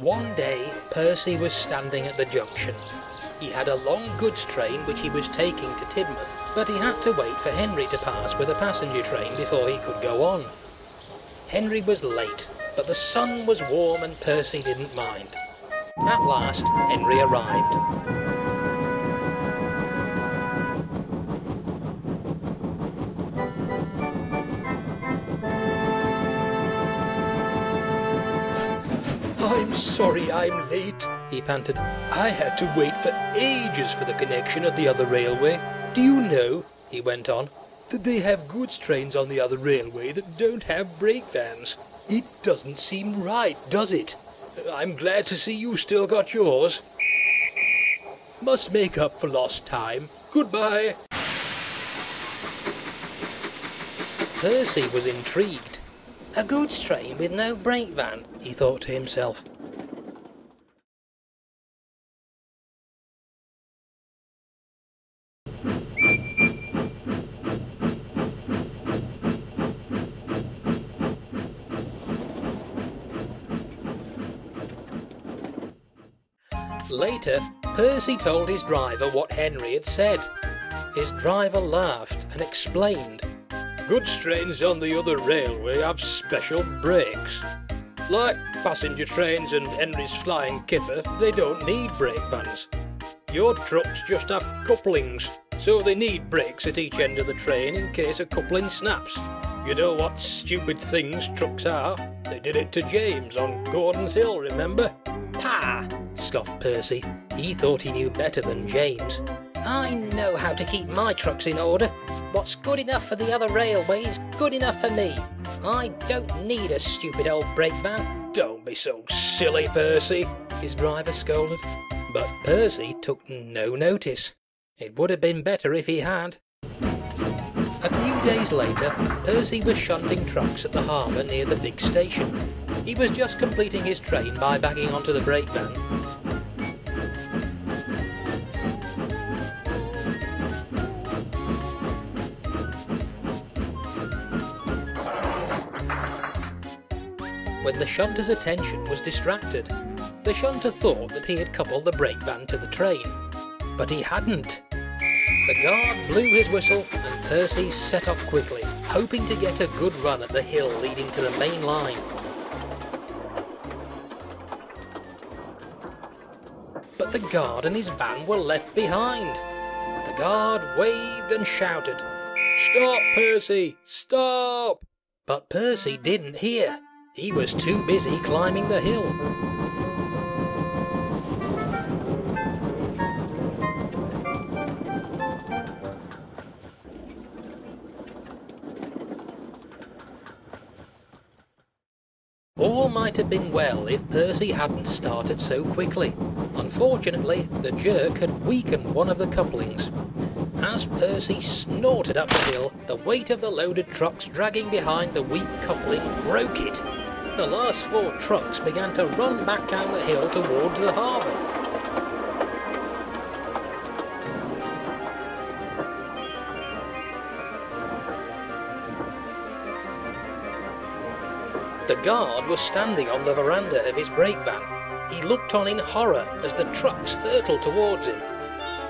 One day, Percy was standing at the junction. He had a long goods train which he was taking to Tidmouth, but he had to wait for Henry to pass with a passenger train before he could go on. Henry was late, but the sun was warm and Percy didn't mind. At last, Henry arrived. "I'm sorry I'm late," he panted. "I had to wait for ages for the connection at the other railway. Do you know," he went on, "that they have goods trains on the other railway that don't have brake vans? It doesn't seem right, does it? I'm glad to see you still got yours. Must make up for lost time. Goodbye." Percy was intrigued. A goods train with no brake van, he thought to himself. Later, Percy told his driver what Henry had said. His driver laughed and explained. "Goods trains on the other railway have special brakes. Like passenger trains and Henry's flying kipper, they don't need brake vans. Your trucks just have couplings, so they need brakes at each end of the train in case a coupling snaps. You know what stupid things trucks are? They did it to James on Gordon's Hill, remember?" "Pah!" scoffed Percy. He thought he knew better than James. "I know how to keep my trucks in order. What's good enough for the other railway is good enough for me. I don't need a stupid old brake van." "Don't be so silly, Percy," his driver scolded. But Percy took no notice. It would have been better if he had. A few days later, Percy was shunting trucks at the harbour near the big station. He was just completing his train by backing onto the brake van. When the shunter's attention was distracted, the shunter thought that he had coupled the brake van to the train, but he hadn't. The guard blew his whistle and Percy set off quickly, hoping to get a good run at the hill leading to the main line. But the guard and his van were left behind. The guard waved and shouted, "Stop, Percy! Stop!" But Percy didn't hear. He was too busy climbing the hill. All might have been well if Percy hadn't started so quickly. Unfortunately, the jerk had weakened one of the couplings. As Percy snorted up the hill, the weight of the loaded trucks dragging behind the weak coupling broke it. The last 4 trucks began to run back down the hill towards the harbour. The guard was standing on the veranda of his brake van. He looked on in horror as the trucks hurtled towards him.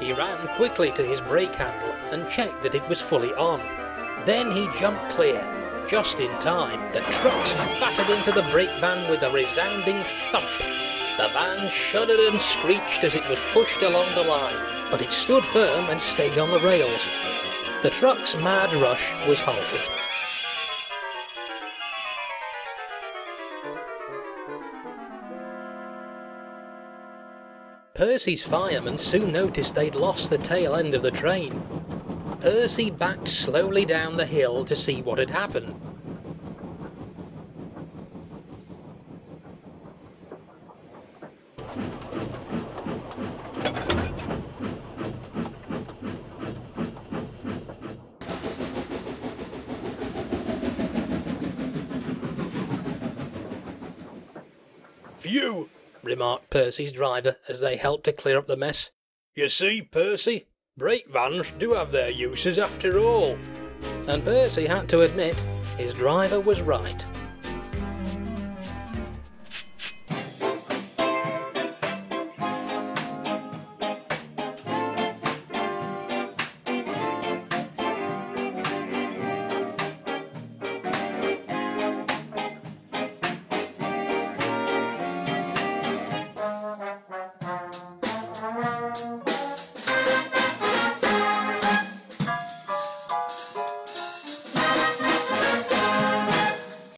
He ran quickly to his brake handle and checked that it was fully on. Then he jumped clear. Just in time, the trucks battered into the brake van with a resounding thump. The van shuddered and screeched as it was pushed along the line, but it stood firm and stayed on the rails. The truck's mad rush was halted. Percy's firemen soon noticed they'd lost the tail end of the train. Percy backed slowly down the hill to see what had happened. "Phew," remarked Percy's driver as they helped to clear up the mess. "You see, Percy, brake vans do have their uses after all." And Percy had to admit his driver was right.